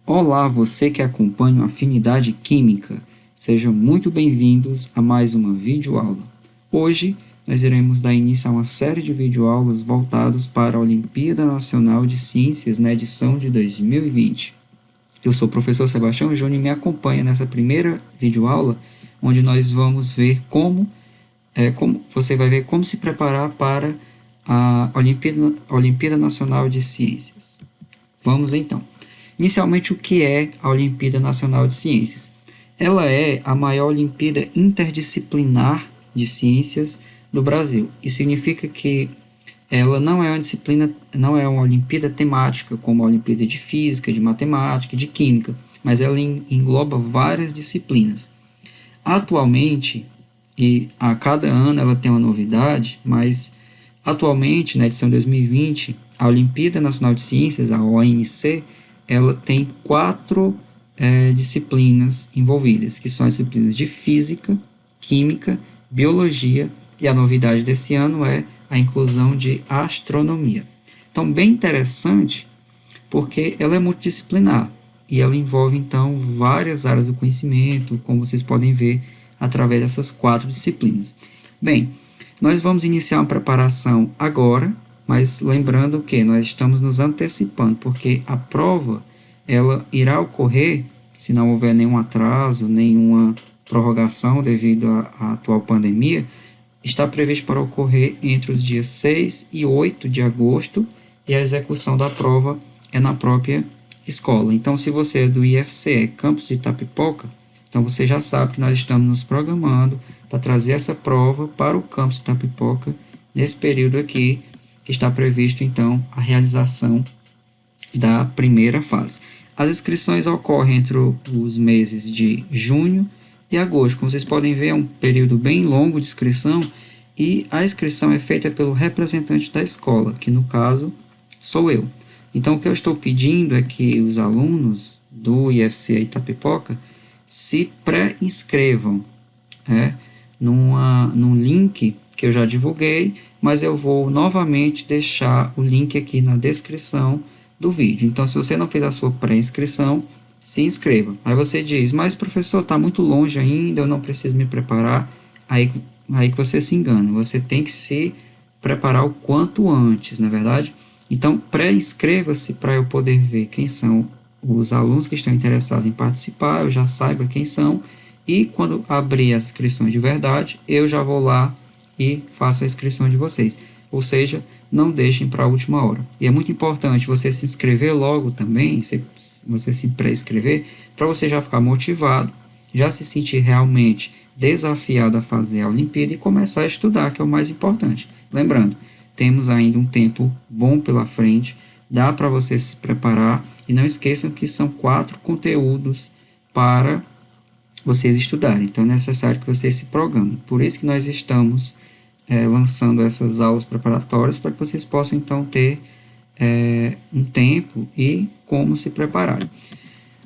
Olá, você que acompanha o Afinidade Química. Sejam muito bem-vindos a mais uma videoaula. Hoje, nós iremos dar início a uma série de videoaulas voltados para a Olimpíada Nacional de Ciências na edição de 2020. Eu sou o professor Sebastião Júnior e me acompanha nessa primeira videoaula, onde nós vamos ver como você vai ver como se preparar para a Olimpíada Nacional de Ciências. Vamos então. Inicialmente, o que é a Olimpíada Nacional de Ciências? Ela é a maior Olimpíada interdisciplinar de ciências do Brasil. Isso significa que ela não é uma disciplina, não é uma Olimpíada temática, como a Olimpíada de Física, de Matemática, de Química, mas ela engloba várias disciplinas. Atualmente, e a cada ano ela tem uma novidade, mas atualmente, na edição 2020, a Olimpíada Nacional de Ciências, a ONC, ela tem quatro disciplinas envolvidas, que são as disciplinas de Física, Química, Biologia, e a novidade desse ano é a inclusão de Astronomia. Então, bem interessante, porque ela é multidisciplinar, e ela envolve, então, várias áreas do conhecimento, como vocês podem ver, através dessas quatro disciplinas. Bem, nós vamos iniciar uma preparação agora, mas lembrando que nós estamos nos antecipando, porque a prova ela irá ocorrer, se não houver nenhum atraso, nenhuma prorrogação devido à atual pandemia, está previsto para ocorrer entre os dias 6 e 8 de agosto, e a execução da prova é na própria escola. Então, se você é do IFCE Campus de Itapipoca, então você já sabe que nós estamos nos programando para trazer essa prova para o Campus de Itapipoca nesse período aqui, que está previsto, então, a realização da primeira fase. As inscrições ocorrem entre os meses de junho e agosto. Como vocês podem ver, é um período bem longo de inscrição e a inscrição é feita pelo representante da escola, que no caso sou eu. Então, o que eu estou pedindo é que os alunos do IFCE Itapipoca se pré-inscrevam num link que eu já divulguei, mas eu vou novamente deixar o link aqui na descrição do vídeo. Então, se você não fez a sua pré-inscrição, se inscreva. Aí você diz, mas professor, está muito longe ainda, eu não preciso me preparar. Aí que você se engana, você tem que se preparar o quanto antes, não é verdade? Então, pré-inscreva-se para eu poder ver quem são os alunos que estão interessados em participar, eu já saiba quem são, e quando abrir as inscrições de verdade, eu já vou lá e faço a inscrição de vocês. Ou seja, não deixem para a última hora. E é muito importante você se inscrever logo também, você se pré-inscrever, para você já ficar motivado, já se sentir realmente desafiado a fazer a Olimpíada e começar a estudar, que é o mais importante. Lembrando, temos ainda um tempo bom pela frente, dá para você se preparar, e não esqueçam que são 4 conteúdos para vocês estudarem, então é necessário que vocês se programem. Por isso que nós estamos lançando essas aulas preparatórias, para que vocês possam então ter um tempo e como se prepararem.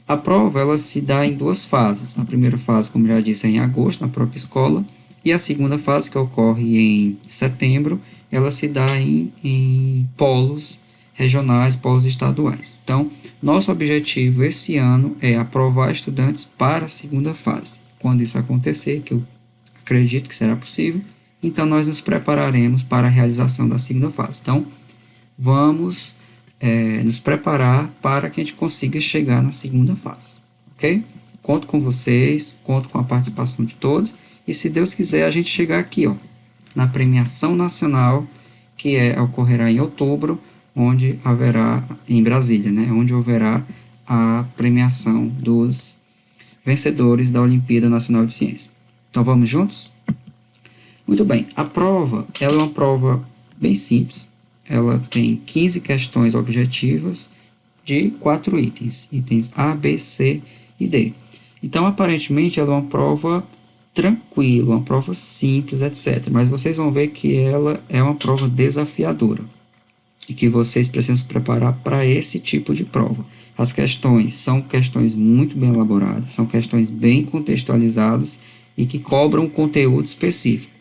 A prova ela se dá em 2 fases. A primeira fase, como já disse, é em agosto, na própria escola, e a segunda fase, que ocorre em setembro, ela se dá em polos regionais, polos estaduais. Então, nosso objetivo esse ano é aprovar estudantes para a segunda fase. Quando isso acontecer, que eu acredito que será possível, então nós nos prepararemos para a realização da segunda fase. Então, vamos nos preparar para que a gente consiga chegar na segunda fase, ok? Conto com vocês, conto com a participação de todos, e se Deus quiser, a gente chegar aqui, ó, na premiação nacional, que ocorrerá em outubro, onde haverá, em Brasília, né, onde haverá a premiação dos vencedores da Olimpíada Nacional de Ciências. Então, vamos juntos? Muito bem, a prova ela é uma prova bem simples, ela tem 15 questões objetivas de 4 itens, itens A, B, C e D. Então, aparentemente, ela é uma prova tranquila, uma prova simples, etc. Mas vocês vão ver que ela é uma prova desafiadora e que vocês precisam se preparar para esse tipo de prova. As questões são questões muito bem elaboradas, são questões bem contextualizadas e que cobram conteúdo específico.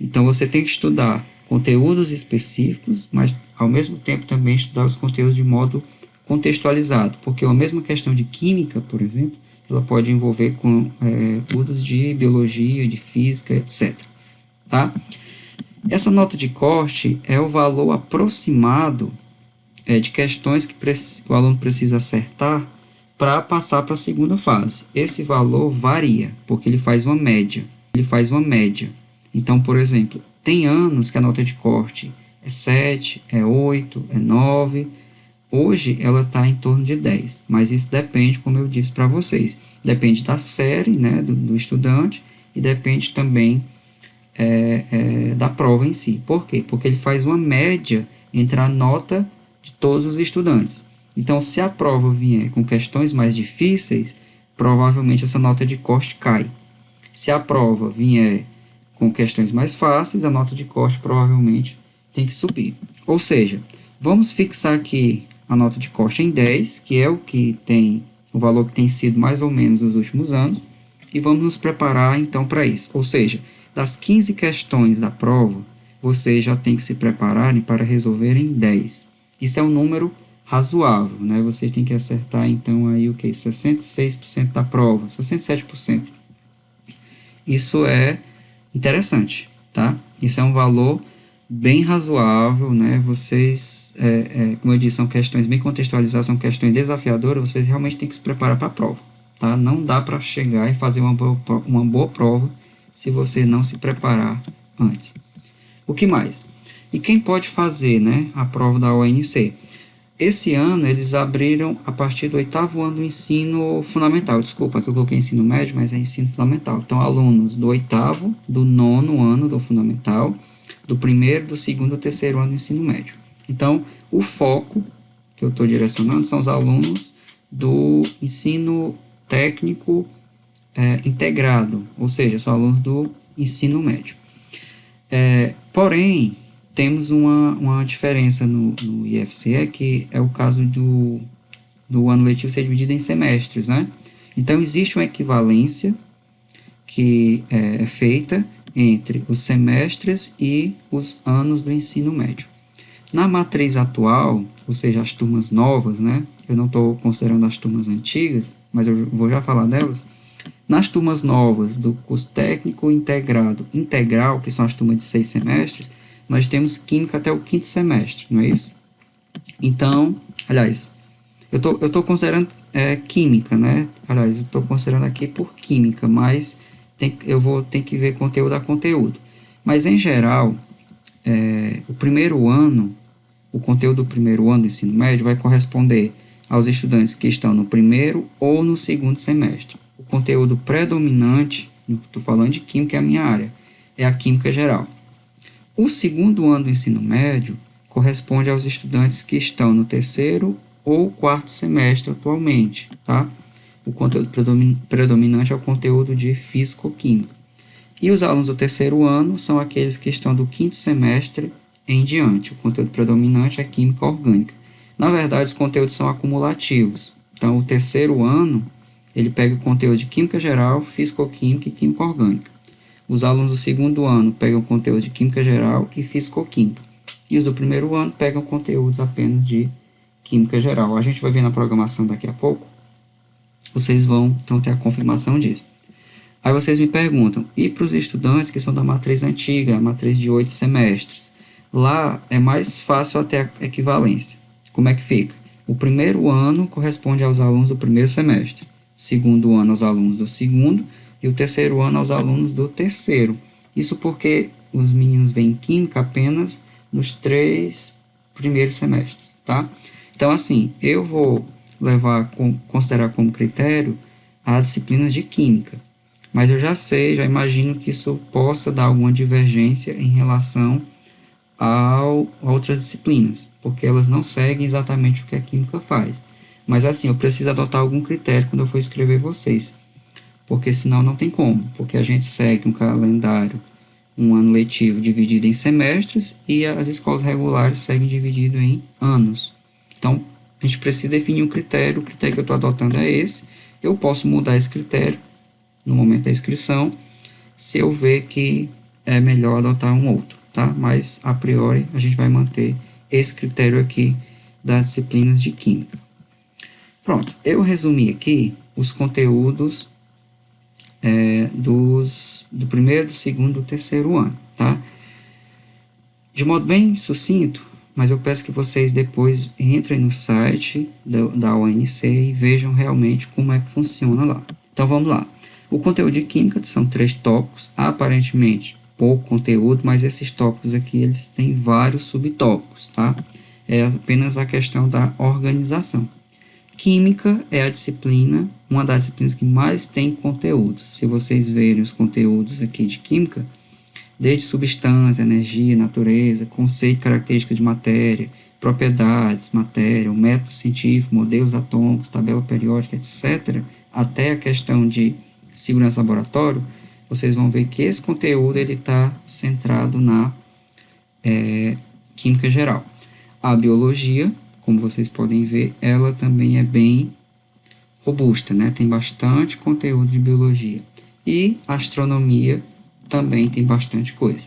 Então, você tem que estudar conteúdos específicos, mas, ao mesmo tempo, também estudar os conteúdos de modo contextualizado, porque a mesma questão de química, por exemplo, ela pode envolver com estudos de biologia, de física, etc. Tá? Essa nota de corte é o valor aproximado de questões que o aluno precisa acertar para passar para a segunda fase. Esse valor varia, porque ele faz uma média. Então, por exemplo, tem anos que a nota de corte é 7, é 8, é 9. Hoje ela está em torno de 10, mas isso depende, como eu disse para vocês, depende da série, né, do estudante, e depende também da prova em si. Por quê? Porque ele faz uma média entre a nota de todos os estudantes. Então, se a prova vier com questões mais difíceis, provavelmente essa nota de corte cai. Se a prova vier com questões mais fáceis, a nota de corte provavelmente tem que subir. Ou seja, vamos fixar aqui a nota de corte em 10, que é o valor que tem sido mais ou menos nos últimos anos, e vamos nos preparar então para isso. Ou seja, das 15 questões da prova, vocês já têm que se prepararem para resolverem 10. Isso é um número razoável, né? Vocês têm que acertar então aí o que? 66% da prova, 67%. Isso é interessante, tá? Isso é um valor bem razoável, né? Vocês, como eu disse, são questões bem contextualizadas, são questões desafiadoras, vocês realmente têm que se preparar para a prova, tá? Não dá para chegar e fazer uma boa prova se você não se preparar antes. O que mais? E quem pode fazer, né, a prova da ONC? Esse ano eles abriram a partir do 8º ano do ensino fundamental. Desculpa, aqui eu coloquei ensino médio, mas é ensino fundamental. Então, alunos do 8º, do 9º ano do fundamental, do 1º, do 2º, do 3º ano do ensino médio. Então, o foco que eu estou direcionando são os alunos do ensino técnico integrado, ou seja, são alunos do ensino médio. Porém, temos uma diferença no IFCE, que é o caso do ano letivo ser dividido em semestres, né? Então, existe uma equivalência que é feita entre os semestres e os anos do ensino médio. Na matriz atual, ou seja, as turmas novas, né? Eu não estou considerando as turmas antigas, mas eu vou já falar delas. Nas turmas novas do curso técnico integrado integral, que são as turmas de 6 semestres, nós temos química até o 5º semestre, não é isso? Então, aliás, eu estou considerando química, né? Aliás, eu estou considerando aqui por química, mas eu vou ter que ver conteúdo a conteúdo. Mas, em geral, o primeiro ano, o conteúdo do primeiro ano do ensino médio vai corresponder aos estudantes que estão no primeiro ou no 2º semestre. O conteúdo predominante, estou falando de química, é a minha área, é a química geral. O 2º ano do ensino médio corresponde aos estudantes que estão no 3º ou 4º semestre atualmente, tá? O conteúdo predominante é o conteúdo de físico-química. E os alunos do 3º ano são aqueles que estão do 5º semestre em diante. O conteúdo predominante é química orgânica. Na verdade, os conteúdos são acumulativos. Então, o 3º ano, ele pega o conteúdo de química geral, físico-química e química orgânica. Os alunos do 2º ano pegam conteúdo de química geral e físico-química. E os do 1º ano pegam conteúdos apenas de química geral. A gente vai ver na programação daqui a pouco. Vocês vão então ter a confirmação disso. Aí vocês me perguntam, e para os estudantes que são da matriz antiga, a matriz de 8 semestres? Lá é mais fácil até a equivalência. Como é que fica? O 1º ano corresponde aos alunos do 1º semestre. O 2º ano aos alunos do 2º e o 3º ano aos alunos do 3º. Isso porque os meninos veem química apenas nos 3 primeiros semestres, tá? Então, assim, eu vou considerar como critério as disciplinas de química, mas eu já imagino que isso possa dar alguma divergência em relação a outras disciplinas, porque elas não seguem exatamente o que a química faz. Mas, assim, eu preciso adotar algum critério quando eu for escrever vocês, porque senão não tem como, porque a gente segue um calendário, um ano letivo dividido em semestres e as escolas regulares seguem dividido em anos. Então, a gente precisa definir um critério, o critério que eu estou adotando é esse. Eu posso mudar esse critério no momento da inscrição, se eu ver que é melhor adotar um outro, tá? Mas, a priori, a gente vai manter esse critério aqui das disciplinas de química. Pronto, eu resumi aqui os conteúdos do primeiro, do segundo, do terceiro ano, tá? De modo bem sucinto, mas eu peço que vocês depois entrem no site da UNC e vejam realmente como é que funciona lá. Então vamos lá. O conteúdo de Química são 3 tópicos, aparentemente pouco conteúdo, mas esses tópicos aqui eles têm vários subtópicos, tá? É apenas a questão da organização. Química é a disciplina, uma das disciplinas que mais tem conteúdos. Se vocês verem os conteúdos aqui de Química, desde substância, energia, natureza, conceito e características de matéria, propriedades, matéria, o método científico, modelos atômicos, tabela periódica, etc., até a questão de segurança laboratório, vocês vão ver que esse conteúdo está centrado na química geral. A biologia, como vocês podem ver, ela também é bem robusta, né? Tem bastante conteúdo de biologia. E a astronomia também tem bastante coisa.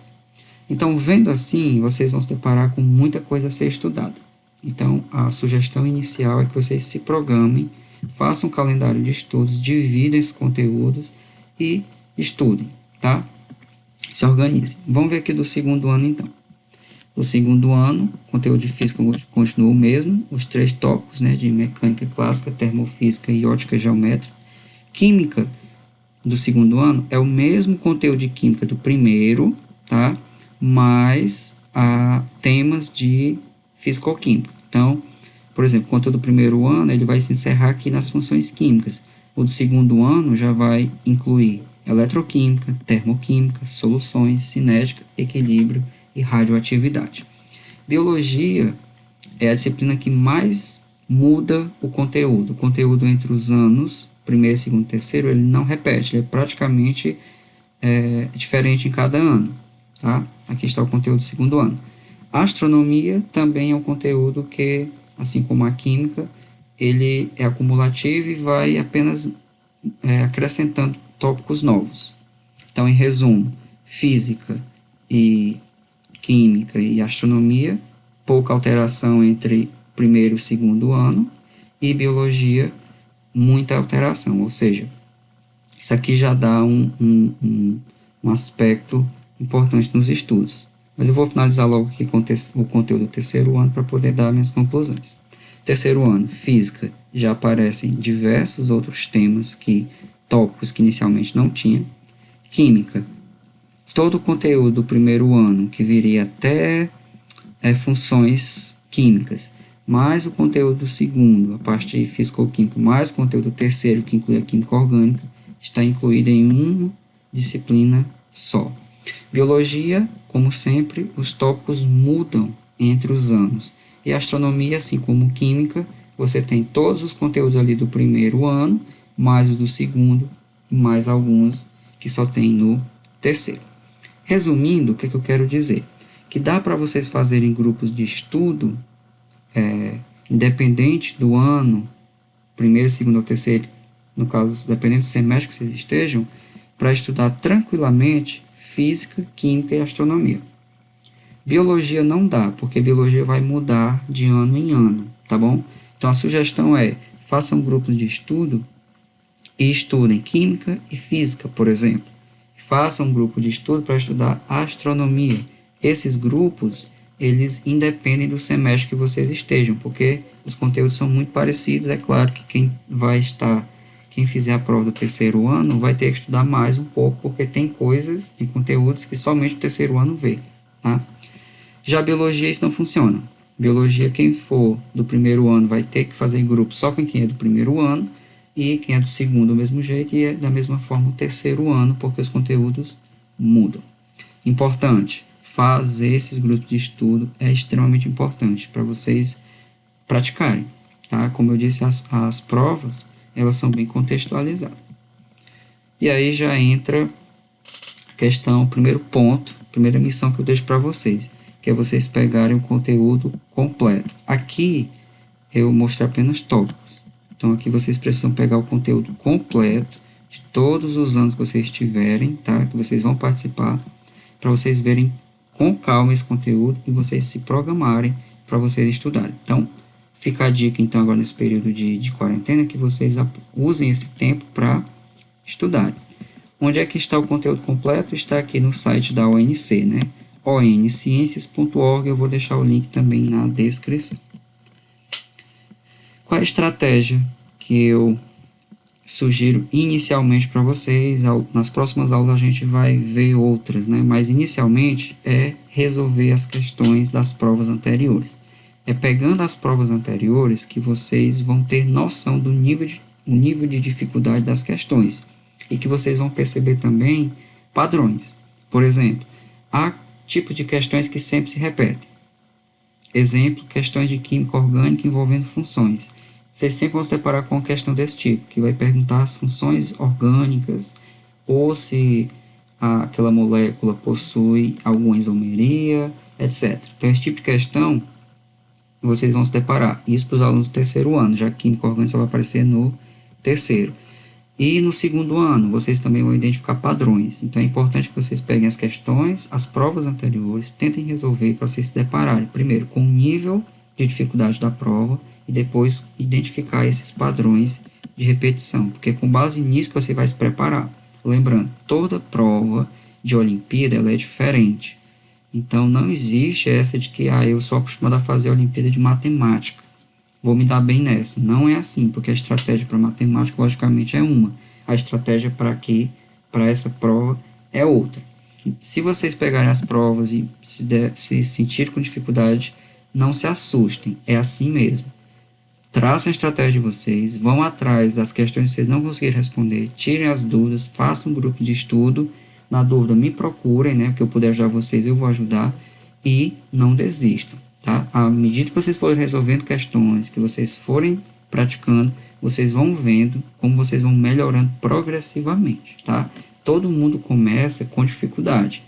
Então, vendo assim, vocês vão se deparar com muita coisa a ser estudada. Então, a sugestão inicial é que vocês se programem, façam um calendário de estudos, dividam esses conteúdos e estudem, tá? Se organizem. Vamos ver aqui do segundo ano, então. No segundo ano, o conteúdo de física continua o mesmo, os 3 tópicos, né, de mecânica clássica, termofísica e ótica geométrica. Química do segundo ano é o mesmo conteúdo de química do primeiro, tá? Mas temas de físico-química. Então, por exemplo, o conteúdo do primeiro ano ele vai se encerrar aqui nas funções químicas. O do segundo ano já vai incluir eletroquímica, termoquímica, soluções, cinética, equilíbrio e radioatividade. Biologia é a disciplina que mais muda o conteúdo. O conteúdo entre os anos primeiro, segundo, terceiro, ele não repete, ele é praticamente diferente em cada ano, tá? Aqui está o conteúdo do segundo ano. A astronomia também é um conteúdo que, assim como a química, ele é acumulativo e vai apenas acrescentando tópicos novos. Então, em resumo, física e química e astronomia, pouca alteração entre primeiro e segundo ano, e biologia, muita alteração, ou seja, isso aqui já dá um aspecto importante nos estudos. Mas eu vou finalizar logo aqui com o conteúdo do terceiro ano para poder dar minhas conclusões. Terceiro ano, física, já aparecem diversos outros temas tópicos que inicialmente não tinha. Química, todo o conteúdo do primeiro ano, que viria até funções químicas, mais o conteúdo do segundo, a parte de físico-química, mais o conteúdo do terceiro, que inclui a química orgânica, está incluído em uma disciplina só. Biologia, como sempre, os tópicos mudam entre os anos. E astronomia, assim como química, você tem todos os conteúdos ali do primeiro ano, mais o do segundo, e mais alguns que só tem no terceiro. Resumindo, o que eu quero dizer? Que dá para vocês fazerem grupos de estudo, independente do ano, primeiro, segundo ou terceiro, no caso, dependendo do semestre que vocês estejam, para estudar tranquilamente física, química e astronomia. Biologia não dá, porque biologia vai mudar de ano em ano, tá bom? Então a sugestão é, façam grupos de estudo e estudem química e física, por exemplo. Façam um grupo de estudo para estudar astronomia. Esses grupos, eles independem do semestre que vocês estejam, porque os conteúdos são muito parecidos. É claro que quem fizer a prova do terceiro ano vai ter que estudar mais um pouco, porque tem conteúdos que somente o terceiro ano vê, tá? Já a biologia, isso não funciona. Biologia, quem for do primeiro ano vai ter que fazer em grupo só com quem é do primeiro ano, e quem é do segundo do mesmo jeito, e é da mesma forma o terceiro ano, porque os conteúdos mudam. Importante, fazer esses grupos de estudo é extremamente importante para vocês praticarem, tá? Como eu disse, as provas, elas são bem contextualizadas. E aí já entra a questão, o primeiro ponto, a primeira missão que eu deixo para vocês, que é vocês pegarem o conteúdo completo. Aqui eu mostrei apenas tópicos. Então aqui vocês precisam pegar o conteúdo completo de todos os anos que vocês tiverem, tá? Que vocês vão participar, para vocês verem com calma esse conteúdo e vocês se programarem para vocês estudarem. Então, Fica a dica, então, agora nesse período de quarentena, que vocês usem esse tempo para estudar. Onde é que está o conteúdo completo? Está aqui no site da ONC, né? onciencias.org, eu vou deixar o link também na descrição. Qual a estratégia que eu sugiro inicialmente para vocês? Nas próximas aulas a gente vai ver outras, né? Mas inicialmente é resolver as questões das provas anteriores. É pegando as provas anteriores que vocês vão ter noção do nível de dificuldade das questões e que vocês vão perceber também padrões. Por exemplo, há tipos de questões que sempre se repetem. Exemplo, questões de química orgânica envolvendo funções. Vocês sempre vão se deparar com uma questão desse tipo, que vai perguntar as funções orgânicas ou se aquela molécula possui alguma isomeria, etc. Então, esse tipo de questão vocês vão se deparar. Isso para os alunos do terceiro ano, já que química orgânica só vai aparecer no terceiro. E no segundo ano, vocês também vão identificar padrões. Então, é importante que vocês peguem as questões, as provas anteriores, tentem resolver para vocês se depararem, primeiro, com o nível de dificuldade da prova e depois identificar esses padrões de repetição, porque com base nisso que você vai se preparar. Lembrando, toda prova de Olimpíada ela é diferente. Então, não existe essa de que eu sou acostumado a fazer a Olimpíada de Matemática, vou me dar bem nessa. Não é assim, porque a estratégia para matemática, logicamente, é uma. A estratégia para essa prova é outra. Se vocês pegarem as provas e se sentirem com dificuldade, não se assustem. É assim mesmo. Tracem a estratégia de vocês, vão atrás das questões que vocês não conseguirem responder, tirem as dúvidas, façam um grupo de estudo. Na dúvida, me procurem, né? O que eu puder ajudar vocês, eu vou ajudar. E não desistam. Tá? À medida que vocês forem resolvendo questões, que vocês forem praticando, vocês vão vendo como vocês vão melhorando progressivamente, tá? Todo mundo começa com dificuldade.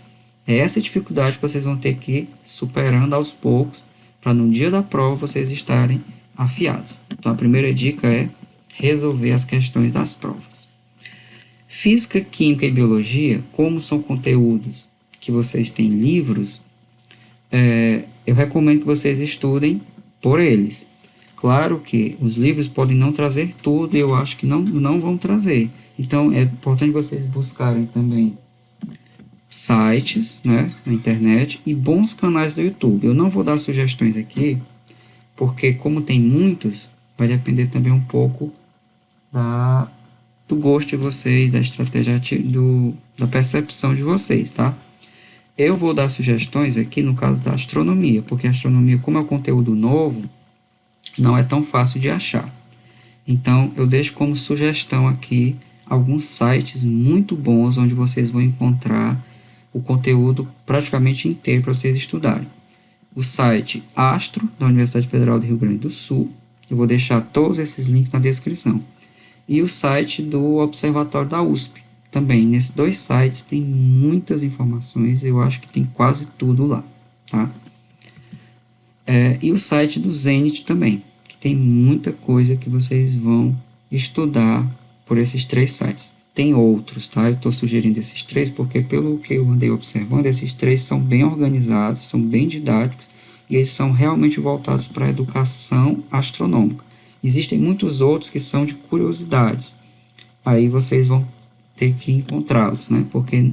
É essa dificuldade que vocês vão ter que ir superando aos poucos, para no dia da prova vocês estarem afiados. Então, a primeira dica é resolver as questões das provas. Física, Química e Biologia, como são conteúdos que vocês têm livros, eu recomendo que vocês estudem por eles. Claro que os livros podem não trazer tudo e eu acho que não vão trazer. Então, é importante vocês buscarem também sites, né, na internet e bons canais do YouTube. Eu não vou dar sugestões aqui, porque como tem muitos, vai depender também um pouco do gosto de vocês, da estratégia, da percepção de vocês, tá? Eu vou dar sugestões aqui no caso da astronomia, porque a astronomia, como é um conteúdo novo, não é tão fácil de achar. Então, eu deixo como sugestão aqui alguns sites muito bons, onde vocês vão encontrar o conteúdo praticamente inteiro para vocês estudarem. O site Astro, da Universidade Federal do Rio Grande do Sul, eu vou deixar todos esses links na descrição. E o site do Observatório da USP. Também, nesses dois sites tem muitas informações, eu acho que tem quase tudo lá, tá? E o site do Zenit também, que tem muita coisa que vocês vão estudar por esses três sites. Tem outros, tá? Eu estou sugerindo esses três porque, pelo que eu andei observando, esses três são bem organizados, são bem didáticos e eles são realmente voltados para a educação astronômica. Existem muitos outros que são de curiosidades. Aí vocês vão ter que encontrá-los, né? Porque,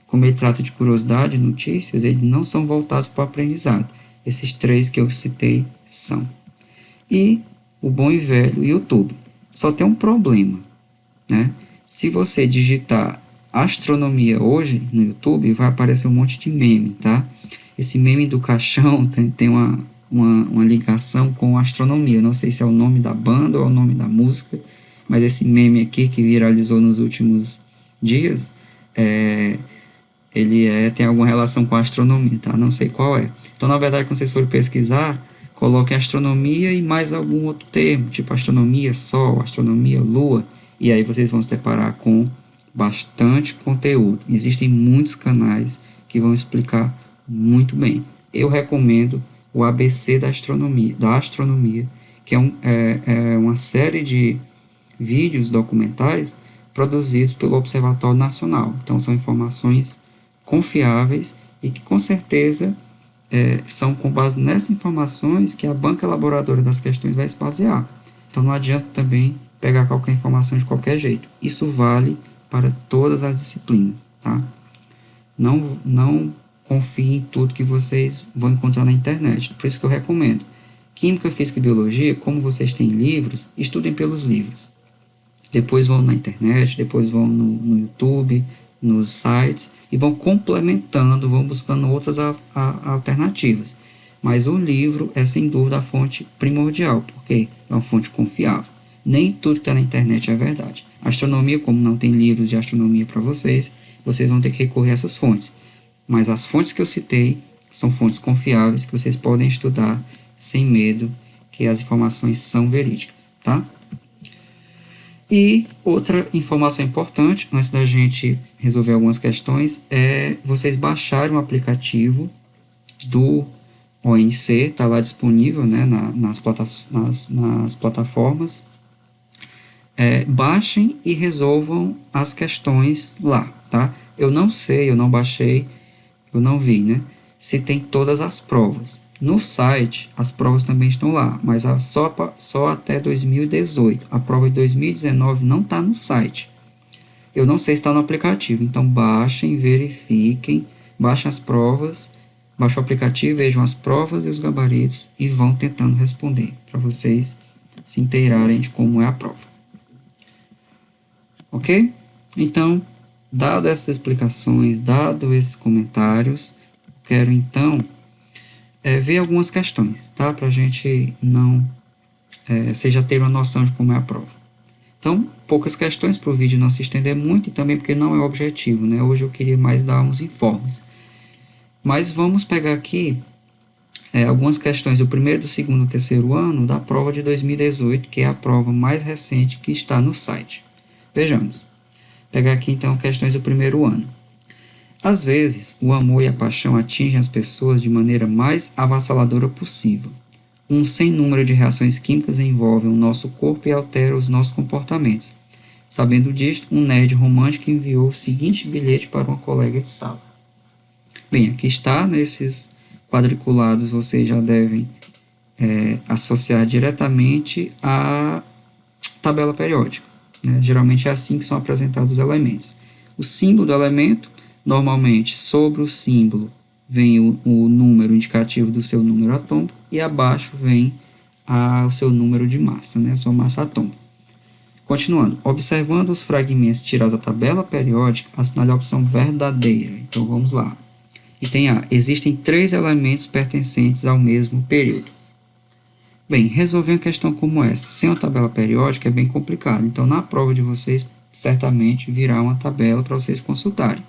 como ele trata de curiosidade, notícias, eles não são voltados para o aprendizado. Esses três que eu citei são. E o bom e velho YouTube. Só tem um problema, né? Se você digitar astronomia hoje no YouTube, vai aparecer um monte de meme, tá? Esse meme do caixão tem uma ligação com astronomia. Eu não sei se é o nome da banda ou é o nome da música, mas esse meme aqui que viralizou nos últimos dias, tem alguma relação com a astronomia, tá? Não sei qual é. Então, na verdade, quando vocês forem pesquisar, coloquem astronomia e mais algum outro termo, tipo astronomia Sol, astronomia Lua, e aí vocês vão se deparar com bastante conteúdo. Existem muitos canais que vão explicar muito bem. Eu recomendo o ABC da astronomia, que é uma série de vídeos documentais produzidos pelo Observatório Nacional. Então, são informações confiáveis e que, com certeza, são com base nessas informações que a banca elaboradora das questões vai se basear. Então, não adianta também pegar qualquer informação de qualquer jeito. Isso vale para todas as disciplinas, tá? Não confie em tudo que vocês vão encontrar na internet. Por isso que eu recomendo. Química, Física e Biologia, como vocês têm livros, estudem pelos livros. Depois vão na internet, depois vão no YouTube, nos sites, e vão complementando, vão buscando outras alternativas. Mas o livro é, sem dúvida, a fonte primordial, porque é uma fonte confiável. Nem tudo que está na internet é verdade. Astronomia, como não tem livros de astronomia para vocês, vocês vão ter que recorrer a essas fontes. Mas as fontes que eu citei são fontes confiáveis que vocês podem estudar sem medo, que as informações são verídicas, tá? E outra informação importante, antes da gente resolver algumas questões, é vocês baixarem o aplicativo do ONC, está lá disponível, né, nas plataformas. Baixem e resolvam as questões lá, tá? Eu não sei, eu não baixei, eu não vi, né, se tem todas as provas. No site, as provas também estão lá, mas só até 2018. A prova de 2019 não está no site. Eu não sei se está no aplicativo, então baixem, verifiquem, baixem as provas, baixem o aplicativo, vejam as provas e os gabaritos e vão tentando responder, para vocês se inteirarem de como é a prova. Ok? Então, dado essas explicações, dado esses comentários, quero então ver algumas questões, tá? Para a gente não... vocês já terem uma noção de como é a prova. Então, poucas questões para o vídeo não se estender muito e também porque não é o objetivo, né? Hoje eu queria mais dar uns informes. Mas vamos pegar aqui algumas questões do primeiro, do segundo e terceiro ano da prova de 2018, que é a prova mais recente que está no site. Vejamos. Vou pegar aqui então questões do primeiro ano. Às vezes, o amor e a paixão atingem as pessoas de maneira mais avassaladora possível. Um sem número de reações químicas envolvem o nosso corpo e alteram os nossos comportamentos. Sabendo disto, um nerd romântico enviou o seguinte bilhete para uma colega de sala. Bem, aqui está, nesses quadriculados vocês já devem associar diretamente à tabela periódica, né? Geralmente é assim que são apresentados os elementos. O símbolo do elemento, normalmente sobre o símbolo vem o número indicativo do seu número atômico e abaixo vem o seu número de massa, né? A sua massa atômica. Continuando, observando os fragmentos tirados da tabela periódica, assinale a opção verdadeira. Então vamos lá. Item A. Existem 3 elementos pertencentes ao mesmo período. Bem, resolver uma questão como essa sem uma tabela periódica é bem complicado. Então, na prova de vocês, certamente virá uma tabela para vocês consultarem.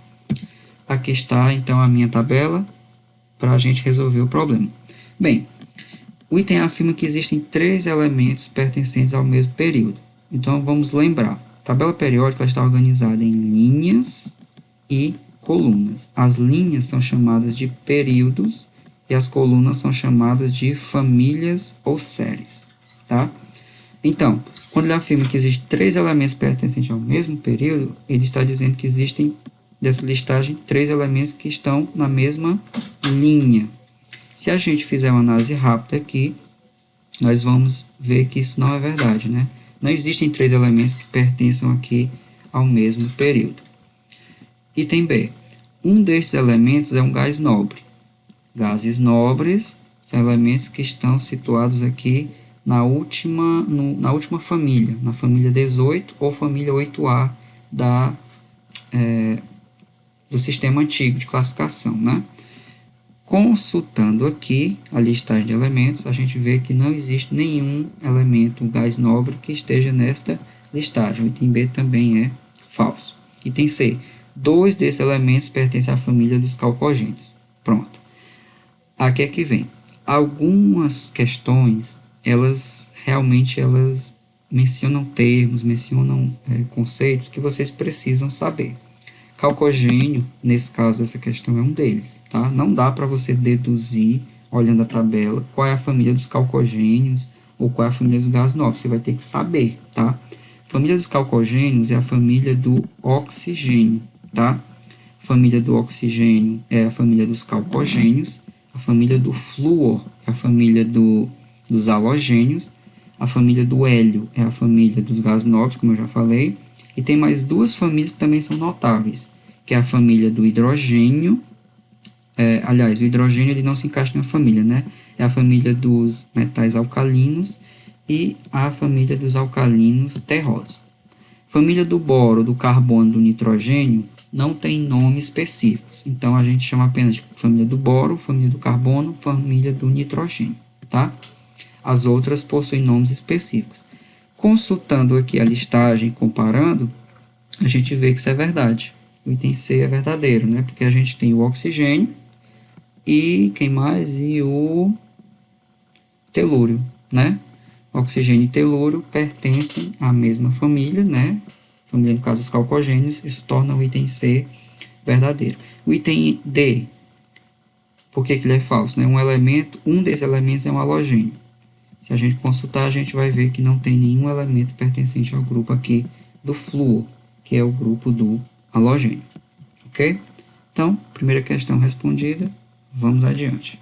Aqui está, então, a minha tabela para a gente resolver o problema. Bem, o item A afirma que existem 3 elementos pertencentes ao mesmo período. Então, vamos lembrar. A tabela periódica está organizada em linhas e colunas. As linhas são chamadas de períodos e as colunas são chamadas de famílias ou séries, tá? Então, quando ele afirma que existem 3 elementos pertencentes ao mesmo período, ele está dizendo que existem, dessa listagem, 3 elementos que estão na mesma linha. Se a gente fizer uma análise rápida aqui, nós vamos ver que isso não é verdade, né? Não existem 3 elementos que pertençam aqui ao mesmo período. Item B. Um destes elementos é um gás nobre. Gases nobres são elementos que estão situados aqui na última família, na família 18 ou família 8A do sistema antigo de classificação, né? Consultando aqui a listagem de elementos, a gente vê que não existe nenhum elemento, gás nobre, que esteja nesta listagem. O item B também é falso. Item C. 2 desses elementos pertencem à família dos calcogênios. Pronto. Aqui é que vem. Algumas questões, elas mencionam termos, mencionam conceitos que vocês precisam saber. Calcogênio, nesse caso, essa questão é um deles, tá? Não dá para você deduzir, olhando a tabela, qual é a família dos calcogênios ou qual é a família dos gases nobres. Você vai ter que saber, tá? A família dos calcogênios é a família do oxigênio, tá? A família do oxigênio é a família dos calcogênios. A família do flúor é a família dos halogênios, a família do hélio é a família dos gases nobres, como eu já falei, e tem mais duas famílias que também são notáveis, que é a família do hidrogênio. Aliás, o hidrogênio ele não se encaixa na família, né? É a família dos metais alcalinos e a família dos alcalinos terrosos. Família do boro, do carbono, do nitrogênio não tem nomes específicos. Então, a gente chama apenas de família do boro, família do carbono, família do nitrogênio, tá? As outras possuem nomes específicos. Consultando aqui a listagem, comparando, a gente vê que isso é verdade. O item C é verdadeiro, né? Porque a gente tem o oxigênio e quem mais? E o telúrio, né? Oxigênio e telúrio pertencem à mesma família, né? Família, no caso, dos calcogênios, isso torna o item C verdadeiro. O item D, por que ele é falso? Né? Um desses elementos é um halogênio. Se a gente consultar, a gente vai ver que não tem nenhum elemento pertencente ao grupo aqui do flúor, que é o grupo do halogênio. Ok? Então, primeira questão respondida, vamos adiante.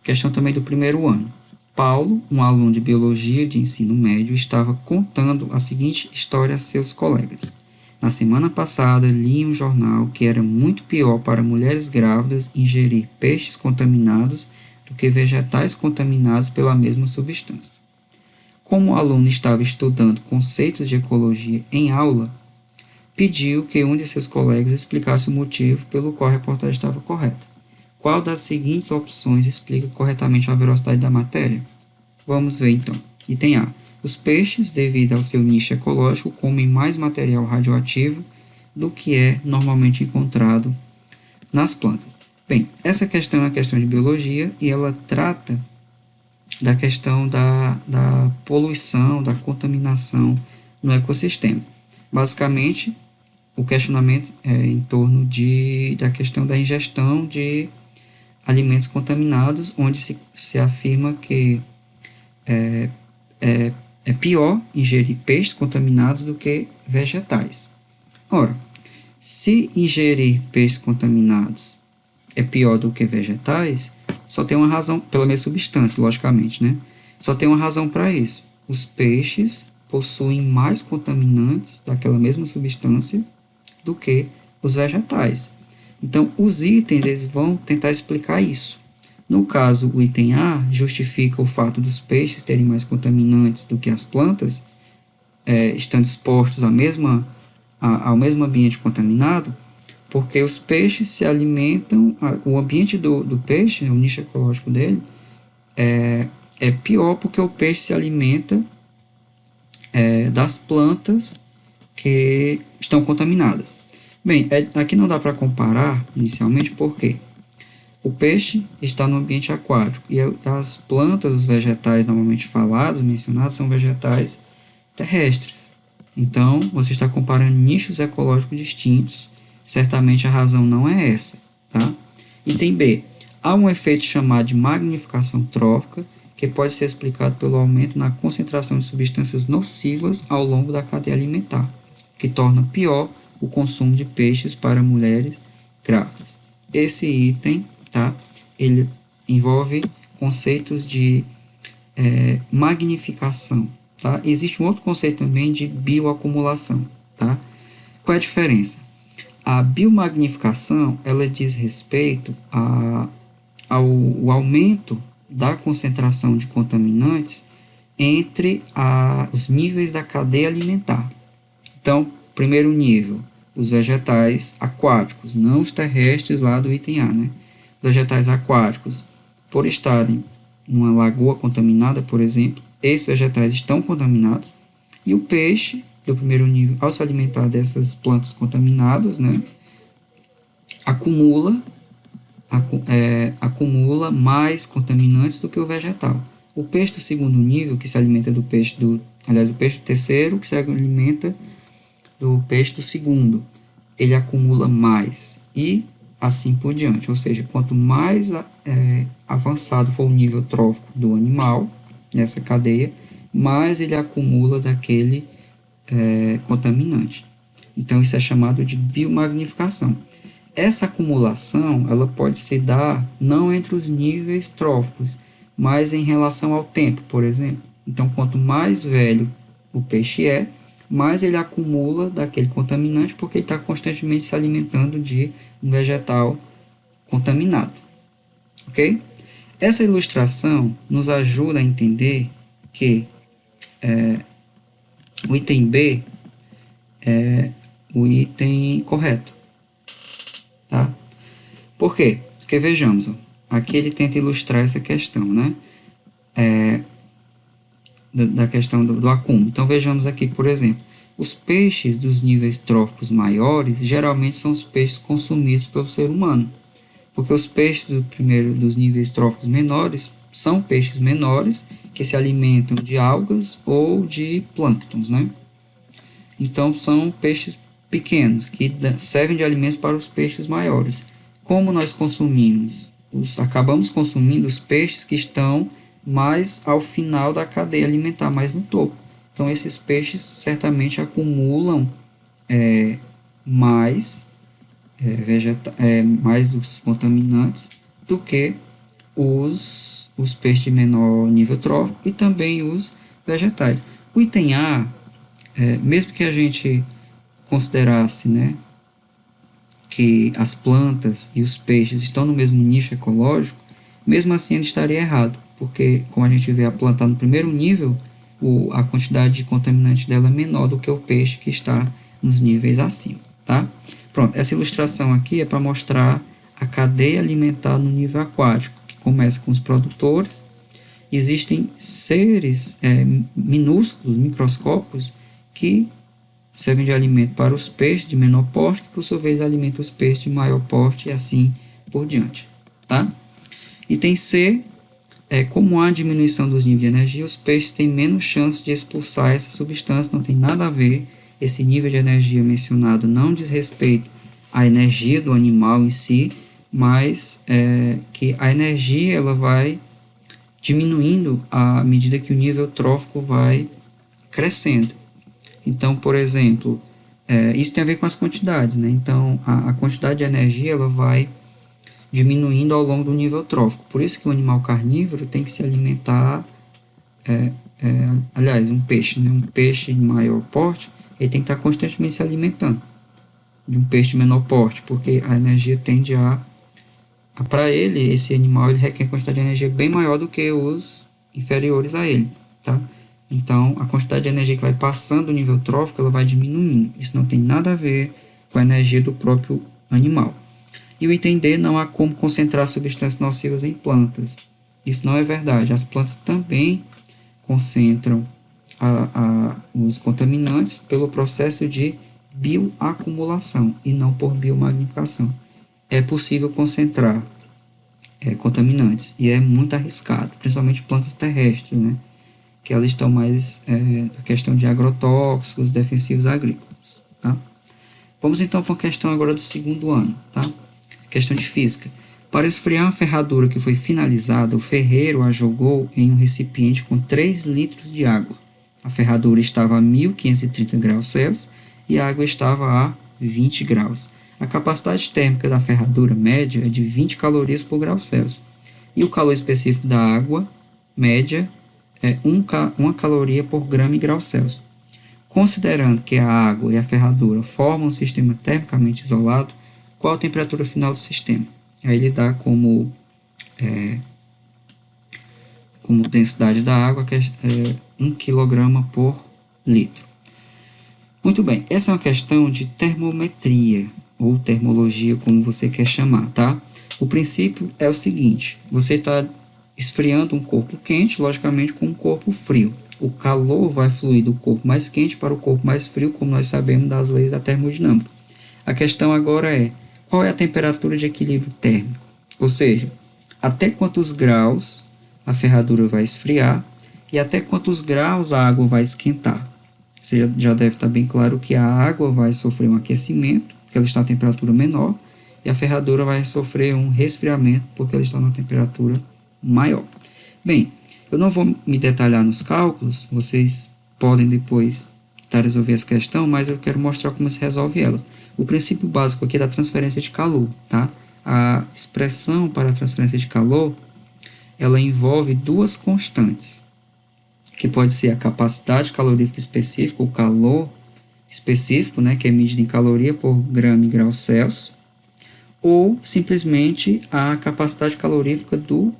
Questão também do primeiro ano. Paulo, um aluno de biologia de ensino médio, estava contando a seguinte história a seus colegas. Na semana passada, li em um jornal que era muito pior para mulheres grávidas ingerir peixes contaminados do que vegetais contaminados pela mesma substância. Como o aluno estava estudando conceitos de ecologia em aula, pediu que um de seus colegas explicasse o motivo pelo qual a reportagem estava correta. Qual das seguintes opções explica corretamente a velocidade da matéria? Vamos ver então. Item A. Os peixes, devido ao seu nicho ecológico, comem mais material radioativo do que é normalmente encontrado nas plantas. Bem, essa questão é uma questão de biologia e ela trata da questão da poluição, da contaminação no ecossistema. Basicamente, o questionamento é em torno da questão da ingestão de alimentos contaminados, onde se afirma que é pior ingerir peixes contaminados do que vegetais. Ora, se ingerir peixes contaminados é pior do que vegetais, só tem uma razão, pela mesma substância, logicamente, né? Só tem uma razão para isso. Os peixes possuem mais contaminantes daquela mesma substância do que os vegetais. Então, os itens eles vão tentar explicar isso. No caso, o item A justifica o fato dos peixes terem mais contaminantes do que as plantas, estando expostos ao mesmo ambiente contaminado, porque os peixes se alimentam, o ambiente do peixe, o nicho ecológico dele, é pior porque o peixe se alimenta das plantas que estão contaminadas. Bem, aqui não dá para comparar inicialmente porque o peixe está no ambiente aquático e as plantas, os vegetais normalmente falados, mencionados, são vegetais terrestres. Então, você está comparando nichos ecológicos distintos. Certamente a razão não é essa. Tá? Item B. Há um efeito chamado de magnificação trófica, que pode ser explicado pelo aumento na concentração de substâncias nocivas ao longo da cadeia alimentar, que torna pior o consumo de peixes para mulheres grávidas. Esse item, tá, ele envolve conceitos de magnificação. Tá? Existe um outro conceito também de bioacumulação. Tá? Qual é a diferença? A biomagnificação ela diz respeito ao aumento da concentração de contaminantes entre os níveis da cadeia alimentar. Então, primeiro nível, os vegetais aquáticos, não os terrestres lá do item A, né? Vegetais aquáticos, por estarem numa lagoa contaminada, por exemplo, esses vegetais estão contaminados, e o peixe do primeiro nível, ao se alimentar dessas plantas contaminadas, né, acumula mais contaminantes do que o vegetal. O peixe do segundo nível, que se alimenta o peixe do terceiro, que se alimenta do peixe do segundo, ele acumula mais e assim por diante. Ou seja, quanto mais avançado for o nível trófico do animal nessa cadeia, mais ele acumula daquele contaminante. Então, isso é chamado de biomagnificação. essa acumulação ela pode se dar não entre os níveis tróficos, mas em relação ao tempo, por exemplo. Então, quanto mais velho o peixe é, mais ele acumula daquele contaminante, porque ele está constantemente se alimentando de um vegetal contaminado. Ok? Essa ilustração nos ajuda a entender que o item B é o item correto. Tá? Por quê? Porque vejamos, ó, aqui ele tenta ilustrar essa questão, né? Da questão do acúmulo. Então vejamos aqui, por exemplo, os peixes dos níveis tróficos maiores geralmente são os peixes consumidos pelo ser humano, porque os peixes dos níveis tróficos menores são peixes menores que se alimentam de algas ou de plânctons, né? Então são peixes pequenos que servem de alimentos para os peixes maiores. Como nós consumimos? Acabamos consumindo os peixes que estão mais ao final da cadeia alimentar, mais no topo. Então esses peixes certamente acumulam mais mais dos contaminantes do que os peixes de menor nível trófico e também os vegetais. O item A, mesmo que a gente considerasse, né, que as plantas e os peixes estão no mesmo nicho ecológico, mesmo assim ele estaria errado, porque como a gente vê a planta no primeiro nível, a quantidade de contaminante dela é menor do que o peixe que está nos níveis acima, tá? Pronto, essa ilustração aqui é para mostrar a cadeia alimentar no nível aquático, que começa com os produtores. Existem seres minúsculos, microscópicos, que servem de alimento para os peixes de menor porte, que por sua vez alimentam os peixes de maior porte e assim por diante, tá? Item C, como há diminuição dos níveis de energia, os peixes têm menos chance de expulsar essa substância, não tem nada a ver, esse nível de energia mencionado não diz respeito à energia do animal em si, mas que a energia ela vai diminuindo à medida que o nível trófico vai crescendo. Então, por exemplo, isso tem a ver com as quantidades, né? Então, a quantidade de energia ela vai diminuindo ao longo do nível trófico. Por isso que o animal carnívoro tem que se alimentar, aliás, um peixe, né? Um peixe de maior porte, ele tem que estar constantemente se alimentando de um peixe de menor porte, porque a energia tende para ele, esse animal, ele requer quantidade de energia bem maior do que os inferiores a ele, tá? Então, a quantidade de energia que vai passando do nível trófico, ela vai diminuindo. Isso não tem nada a ver com a energia do próprio animal. E o item D, não há como concentrar substâncias nocivas em plantas. Isso não é verdade. As plantas também concentram os contaminantes pelo processo de bioacumulação e não por biomagnificação. É possível concentrar contaminantes e é muito arriscado, principalmente plantas terrestres, né? Que elas estão mais na questão de agrotóxicos, defensivos agrícolas, tá? Vamos então para a questão agora do segundo ano, tá? Questão de física. Para esfriar uma ferradura que foi finalizada, o ferreiro a jogou em um recipiente com 3 litros de água. A ferradura estava a 1530 graus Celsius e a água estava a 20 graus. A capacidade térmica da ferradura média é de 20 calorias por grau Celsius. E o calor específico da água média é 1 caloria por grama e grau Celsius. Considerando que a água e a ferradura formam um sistema termicamente isolado, qual a temperatura final do sistema? Aí ele dá como densidade da água, que é 1 kg por litro. Muito bem, essa é uma questão de termometria, ou termologia, como você quer chamar, tá? O princípio é o seguinte, você está esfriando um corpo quente, logicamente, com um corpo frio. O calor vai fluir do corpo mais quente para o corpo mais frio, como nós sabemos das leis da termodinâmica. A questão agora é, qual é a temperatura de equilíbrio térmico? Ou seja, até quantos graus a ferradura vai esfriar e até quantos graus a água vai esquentar. Você já deve estar bem claro que a água vai sofrer um aquecimento, porque ela está a temperatura menor, e a ferradura vai sofrer um resfriamento, porque ela está na temperatura maior. Bem, eu não vou me detalhar nos cálculos, vocês podem depois tentar resolver essa questão, mas eu quero mostrar como se resolve ela. O princípio básico aqui é da transferência de calor, tá? A expressão para a transferência de calor, ela envolve duas constantes, que pode ser a capacidade calorífica específica, o calor específico, né, que é medido em caloria por grama e grau Celsius, ou simplesmente a capacidade calorífica do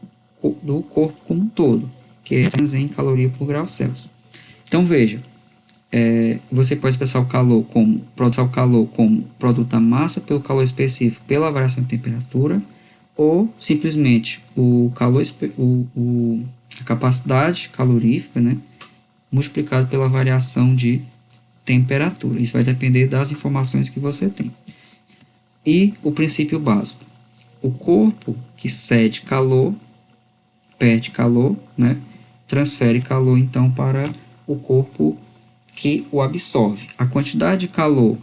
corpo como um todo, que é em caloria por grau Celsius. Então, veja, você pode expressar o calor como produto da massa pelo calor específico pela variação de temperatura, ou simplesmente a capacidade calorífica, né, multiplicado pela variação de temperatura. Isso vai depender das informações que você tem. E o princípio básico: o corpo que cede calor, perde calor, né, transfere calor então para o corpo que o absorve. A quantidade de calor,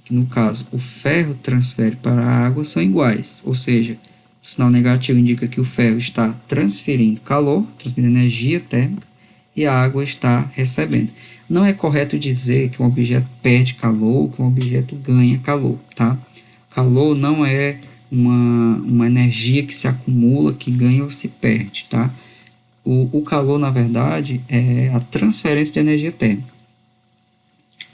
que no caso o ferro transfere para a água, são iguais, ou seja, o sinal negativo indica que o ferro está transferindo calor, transferindo energia térmica, e a água está recebendo. Não é correto dizer que um objeto perde calor, que um objeto ganha calor, tá? Calor não é uma energia que se acumula, que ganha ou se perde, tá? O calor, na verdade, é a transferência de energia térmica.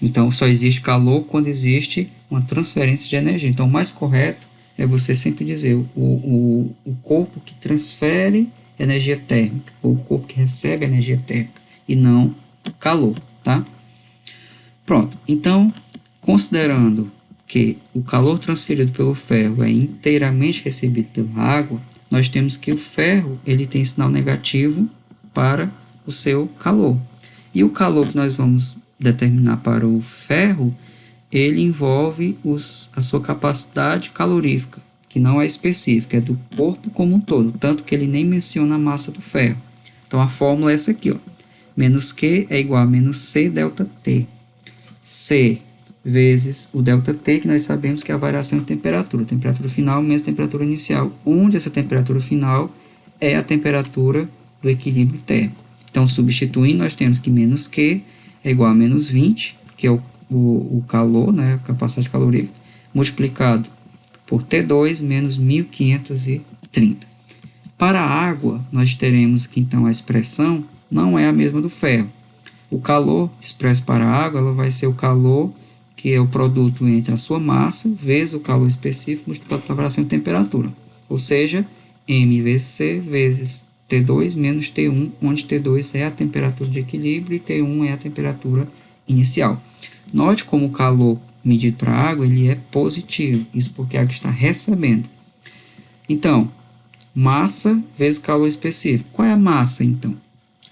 Então, só existe calor quando existe uma transferência de energia. Então, o mais correto é você sempre dizer o corpo que transfere energia térmica, ou o corpo que recebe energia térmica, e não calor, tá? Pronto. Então, considerando que o calor transferido pelo ferro é inteiramente recebido pela água, nós temos que o ferro ele tem sinal negativo para o seu calor. E o calor que nós vamos determinar para o ferro, ele envolve a sua capacidade calorífica, que não é específica, é do corpo como um todo, tanto que ele nem menciona a massa do ferro. Então, a fórmula é essa aqui, ó. Menos Q é igual a menos C delta T. C vezes o ΔT, que nós sabemos que é a variação de temperatura. Temperatura final menos temperatura inicial, onde essa temperatura final é a temperatura do equilíbrio térmico. Então, substituindo, nós temos que menos Q é igual a menos 20, que é o calor, né, a capacidade calorífica, multiplicado por T2 menos 1530. Para a água, nós teremos que, então, a expressão não é a mesma do ferro. O calor expresso para a água ela vai ser o calor que é o produto entre a sua massa vezes o calor específico multiplicado pela variação de temperatura. Ou seja, M vezes C vezes T2 menos T1, onde T2 é a temperatura de equilíbrio e T1 é a temperatura inicial. Note como o calor medido para a água ele é positivo, isso porque a água está recebendo. Então, massa vezes calor específico. Qual é a massa, então?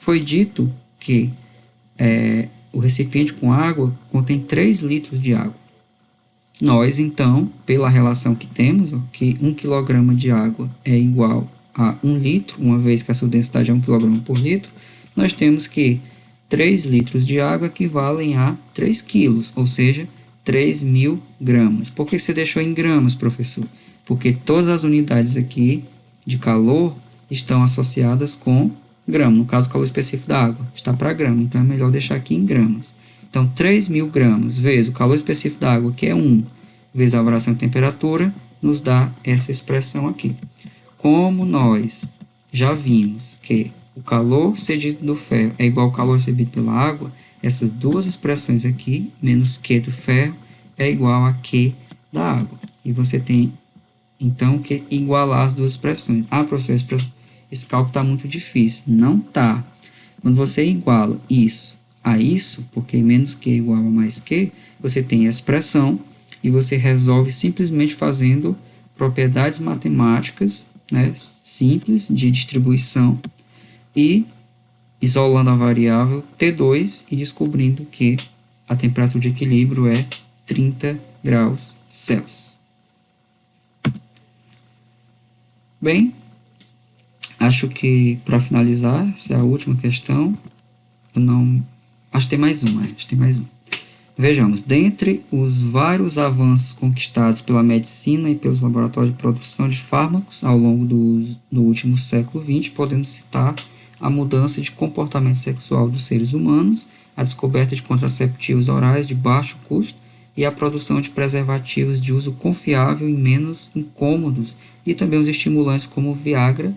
Foi dito que o recipiente com água contém 3 litros de água. Nós, então, pela relação que temos, que 1 kg de água é igual a 1 litro, uma vez que a sua densidade é 1 kg por litro, nós temos que 3 litros de água equivalem a 3 quilos, ou seja, 3.000 gramas. Por que você deixou em gramas, professor? Porque todas as unidades aqui de calor estão associadas com grama. No caso, o calor específico da água está para grama, então é melhor deixar aqui em gramas. Então, 3.000 gramas vezes o calor específico da água, que é 1, vezes a variação de temperatura, nos dá essa expressão aqui. Como nós já vimos que o calor cedido do ferro é igual ao calor recebido pela água, essas duas expressões aqui, menos Q do ferro, é igual a Q da água. E você tem, então, que igualar as duas expressões. Ah, professor, esse cálculo está muito difícil. Não está. Quando você iguala isso a isso, porque menos Q igual a mais Q, você tem a expressão e você resolve simplesmente fazendo propriedades matemáticas, né, simples de distribuição e isolando a variável T2 e descobrindo que a temperatura de equilíbrio é 30 graus Celsius. Bem, acho que para finalizar, essa é a última questão. Acho que tem mais uma. Vejamos, dentre os vários avanços conquistados pela medicina e pelos laboratórios de produção de fármacos ao longo do último século XX, podemos citar a mudança de comportamento sexual dos seres humanos, a descoberta de contraceptivos orais de baixo custo e a produção de preservativos de uso confiável e menos incômodos, e também os estimulantes como o Viagra,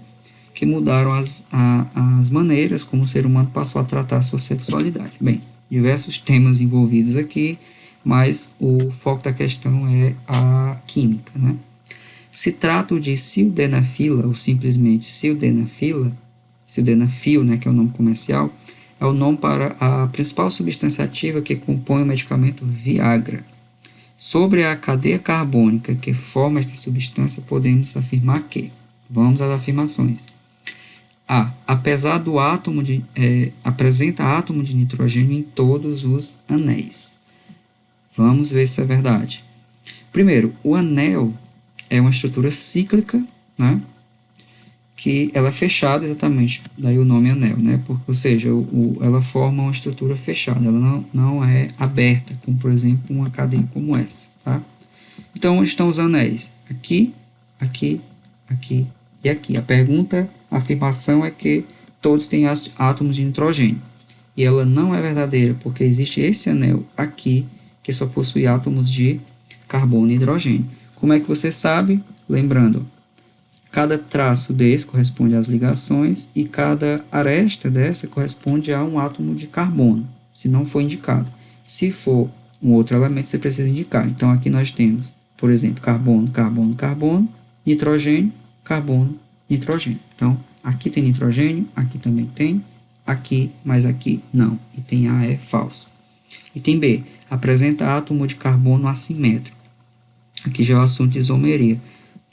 que mudaram as maneiras como o ser humano passou a tratar a sua sexualidade. Bem, diversos temas envolvidos aqui, mas o foco da questão é a química, né? Se trata de sildenafila, ou simplesmente sildenafila, sildenafil, né, que é o nome comercial, é o nome para a principal substância ativa que compõe o medicamento Viagra. Sobre a cadeia carbônica que forma esta substância, podemos afirmar que, vamos às afirmações. A. Apesar do átomo apresenta átomo de nitrogênio em todos os anéis. Vamos ver se é verdade. Primeiro, o anel é uma estrutura cíclica, né? Que ela é fechada exatamente, daí o nome anel, né? Porque, ou seja, ela forma uma estrutura fechada, ela não é aberta, como por exemplo uma cadeia como essa, tá? Então, onde estão os anéis? Aqui, aqui, aqui e aqui. A afirmação é que todos têm átomos de nitrogênio. E ela não é verdadeira, porque existe esse anel aqui, que só possui átomos de carbono e hidrogênio. Como é que você sabe? Lembrando, cada traço desse corresponde às ligações e cada aresta dessa corresponde a um átomo de carbono, se não for indicado. Se for um outro elemento, você precisa indicar. Então, aqui nós temos, por exemplo, carbono, carbono, carbono, nitrogênio, carbono, nitrogênio. Então, aqui tem nitrogênio, aqui também tem, aqui, mas aqui não. Item A é falso. Item B, apresenta átomo de carbono assimétrico. Aqui já é o assunto de isomeria.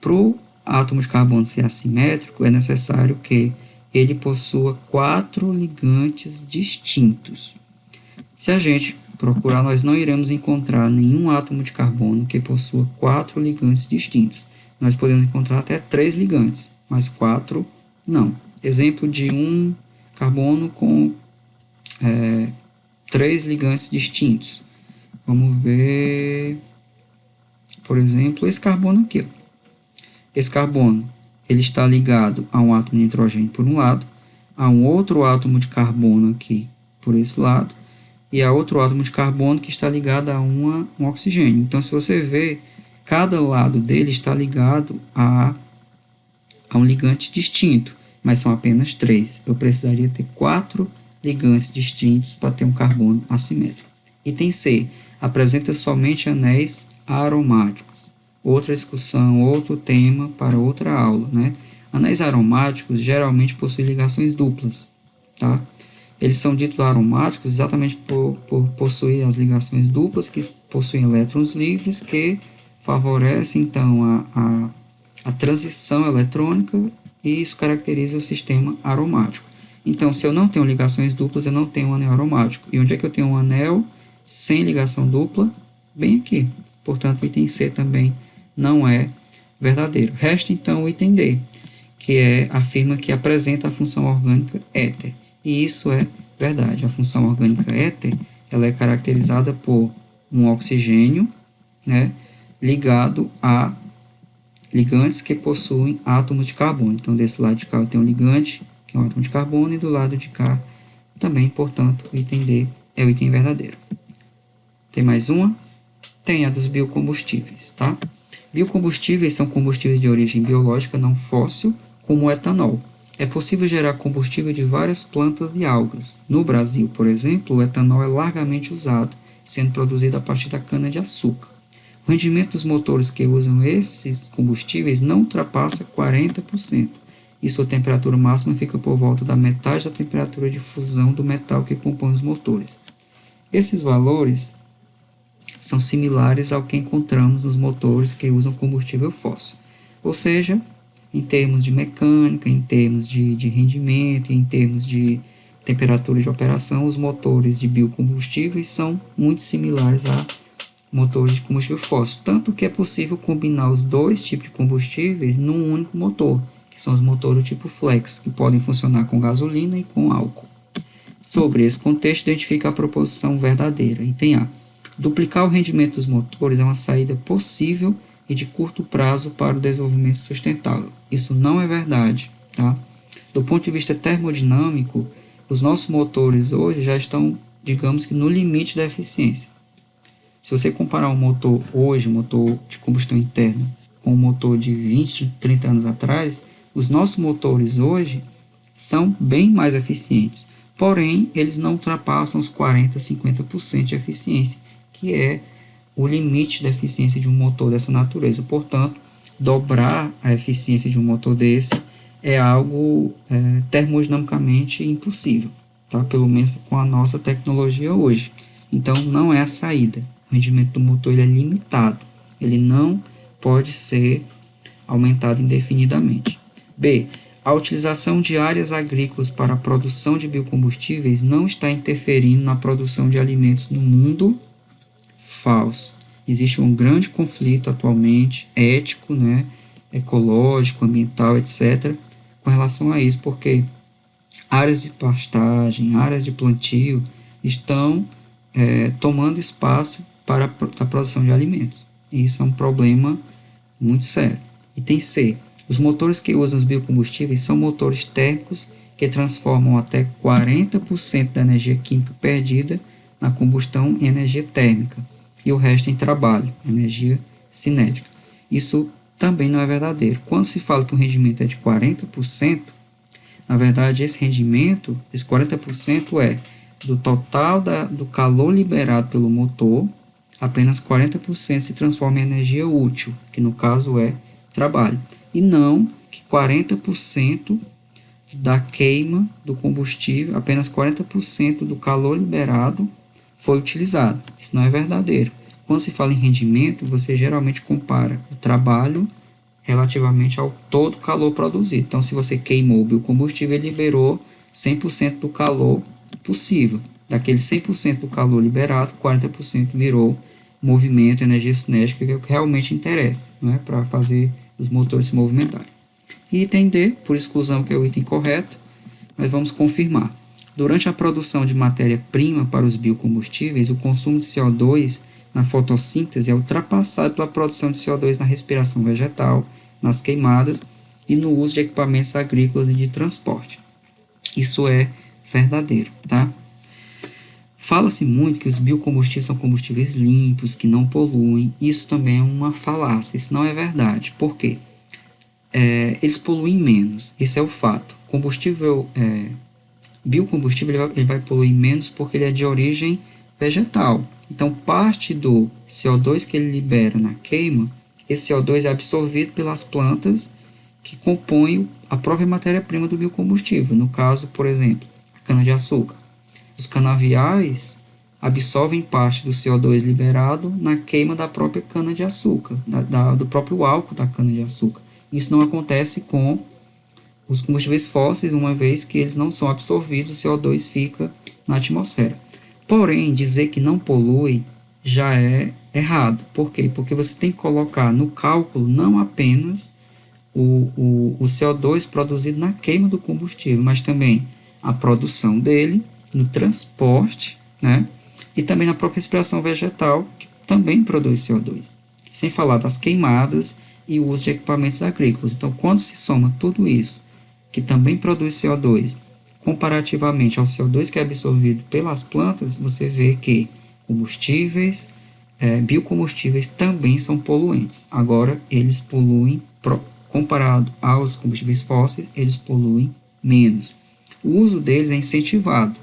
Para o átomo de carbono ser assimétrico, é necessário que ele possua 4 ligantes distintos. Se a gente procurar, nós não iremos encontrar nenhum átomo de carbono que possua 4 ligantes distintos. Nós podemos encontrar até 3 ligantes, mas 4 não. Exemplo de um carbono com 3 ligantes distintos. Vamos ver, por exemplo, esse carbono aqui. Ó. Esse carbono ele está ligado a um átomo de nitrogênio por um lado, a um outro átomo de carbono aqui por esse lado, e a outro átomo de carbono que está ligado a um oxigênio. Então, se você ver, cada lado dele está ligado a um ligante distinto, mas são apenas 3. Eu precisaria ter 4 ligantes distintos para ter um carbono assimétrico. Item C. Apresenta somente anéis aromáticos. Outra discussão, outro tema para outra aula, né? Anéis aromáticos geralmente possuem ligações duplas, tá? Eles são ditos aromáticos exatamente por possuir as ligações duplas que possuem elétrons livres que favorecem, então, a transição eletrônica e isso caracteriza o sistema aromático. Então, se eu não tenho ligações duplas, eu não tenho um anel aromático. E onde é que eu tenho um anel sem ligação dupla? Bem aqui. Portanto, o item C também não é verdadeiro. Resta, então, o item D, que afirma que apresenta a função orgânica éter. E isso é verdade. A função orgânica éter ela é caracterizada por um oxigênio, né, ligado a ligantes que possuem átomos de carbono. Então, desse lado de cá eu tenho um ligante, que é um átomo de carbono, e do lado de cá também, portanto, o item D é o item verdadeiro. Tem mais uma? Tem a dos biocombustíveis, tá? Biocombustíveis são combustíveis de origem biológica não fóssil, como o etanol. É possível gerar combustível de várias plantas e algas. No Brasil, por exemplo, o etanol é largamente usado, sendo produzido a partir da cana-de-açúcar. O rendimento dos motores que usam esses combustíveis não ultrapassa 40%, e sua temperatura máxima fica por volta da metade da temperatura de fusão do metal que compõe os motores. Esses valores são similares ao que encontramos nos motores que usam combustível fóssil, ou seja, em termos de mecânica, em termos de rendimento, em termos de temperatura de operação, os motores de biocombustíveis são muito similares a motores de combustível fóssil, tanto que é possível combinar os dois tipos de combustíveis num único motor, que são os motores do tipo flex, que podem funcionar com gasolina e com álcool. Sobre esse contexto, identifica a proposição verdadeira. Item A. Duplicar o rendimento dos motores é uma saída possível e de curto prazo para o desenvolvimento sustentável. Isso não é verdade, tá? Do ponto de vista termodinâmico, os nossos motores hoje já estão digamos que no limite da eficiência. Se você comparar um motor hoje, um motor de combustão interna, com um motor de 20, 30 anos atrás, os nossos motores hoje são bem mais eficientes. Porém, eles não ultrapassam os 40, 50% de eficiência, que é o limite da eficiência de um motor dessa natureza. Portanto, dobrar a eficiência de um motor desse é algo termodinamicamente impossível, tá? Pelo menos com a nossa tecnologia hoje. Então, não é a saída. O rendimento do motor ele é limitado. Ele não pode ser aumentado indefinidamente. B. A utilização de áreas agrícolas para a produção de biocombustíveis não está interferindo na produção de alimentos no mundo. Falso. Existe um grande conflito atualmente, ético, né, ecológico, ambiental, etc., com relação a isso, porque áreas de pastagem, áreas de plantio estão tomando espaço para a produção de alimentos. E isso é um problema muito sério. Item C. Os motores que usam os biocombustíveis são motores térmicos que transformam até 40% da energia química perdida na combustão em energia térmica e o resto em trabalho, energia cinética. Isso também não é verdadeiro. Quando se fala que um rendimento é de 40%, na verdade esse rendimento, esse 40% é do total do calor liberado pelo motor, apenas 40% se transforma em energia útil, que no caso é trabalho. E não que 40% da queima do combustível, apenas 40% do calor liberado foi utilizado. Isso não é verdadeiro. Quando se fala em rendimento, você geralmente compara o trabalho relativamente ao todo calor produzido. Então, se você queimou o biocombustível, ele liberou 100% do calor possível. Daquele 100% do calor liberado, 40% virou movimento, energia cinética, que é o que realmente interessa, né, para fazer os motores se movimentarem. E item D, por exclusão, que é o item correto, mas vamos confirmar. Durante a produção de matéria-prima para os biocombustíveis, o consumo de CO2 na fotossíntese é ultrapassado pela produção de CO2 na respiração vegetal, nas queimadas e no uso de equipamentos agrícolas e de transporte. Isso é verdadeiro, tá? Fala-se muito que os biocombustíveis são combustíveis limpos, que não poluem. Isso também é uma falácia, isso não é verdade. Por quê? Eles poluem menos, esse é o fato. Biocombustível ele vai poluir menos porque ele é de origem vegetal. Então, parte do CO2 que ele libera na queima, esse CO2 é absorvido pelas plantas que compõem a própria matéria-prima do biocombustível. No caso, por exemplo, a cana-de-açúcar. Os canaviais absorvem parte do CO2 liberado na queima da própria cana-de-açúcar, do próprio álcool da cana-de-açúcar. Isso não acontece com os combustíveis fósseis, uma vez que eles não são absorvidos, o CO2 fica na atmosfera. Porém, dizer que não polui já é errado. Por quê? Porque você tem que colocar no cálculo não apenas o CO2 produzido na queima do combustível, mas também a produção dele, no transporte, né? E também na própria respiração vegetal, que também produz CO2. Sem falar das queimadas e o uso de equipamentos agrícolas. Então, quando se soma tudo isso, que também produz CO2, comparativamente ao CO2 que é absorvido pelas plantas, você vê que combustíveis, biocombustíveis também são poluentes. Agora, eles poluem, comparado aos combustíveis fósseis, eles poluem menos. O uso deles é incentivado,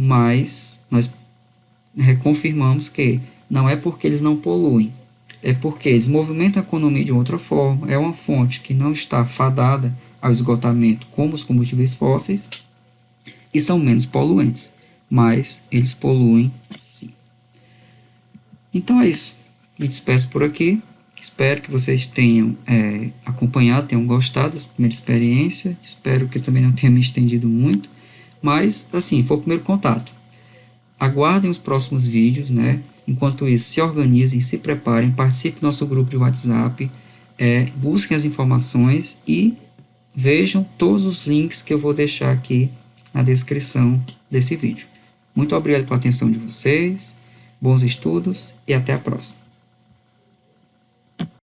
mas nós reconfirmamos que não é porque eles não poluem, é porque eles movimentam a economia de outra forma, é uma fonte que não está fadada ao esgotamento como os combustíveis fósseis e são menos poluentes, mas eles poluem sim. Então é isso, me despeço por aqui, espero que vocês tenham acompanhado, tenham gostado dessa primeira experiência, espero que eu também não tenha me estendido muito, mas assim, foi o primeiro contato. Aguardem os próximos vídeos, né? Enquanto isso, se organizem, se preparem, participem do nosso grupo de WhatsApp, busquem as informações e vejam todos os links que eu vou deixar aqui na descrição desse vídeo. Muito obrigado pela atenção de vocês, bons estudos e até a próxima.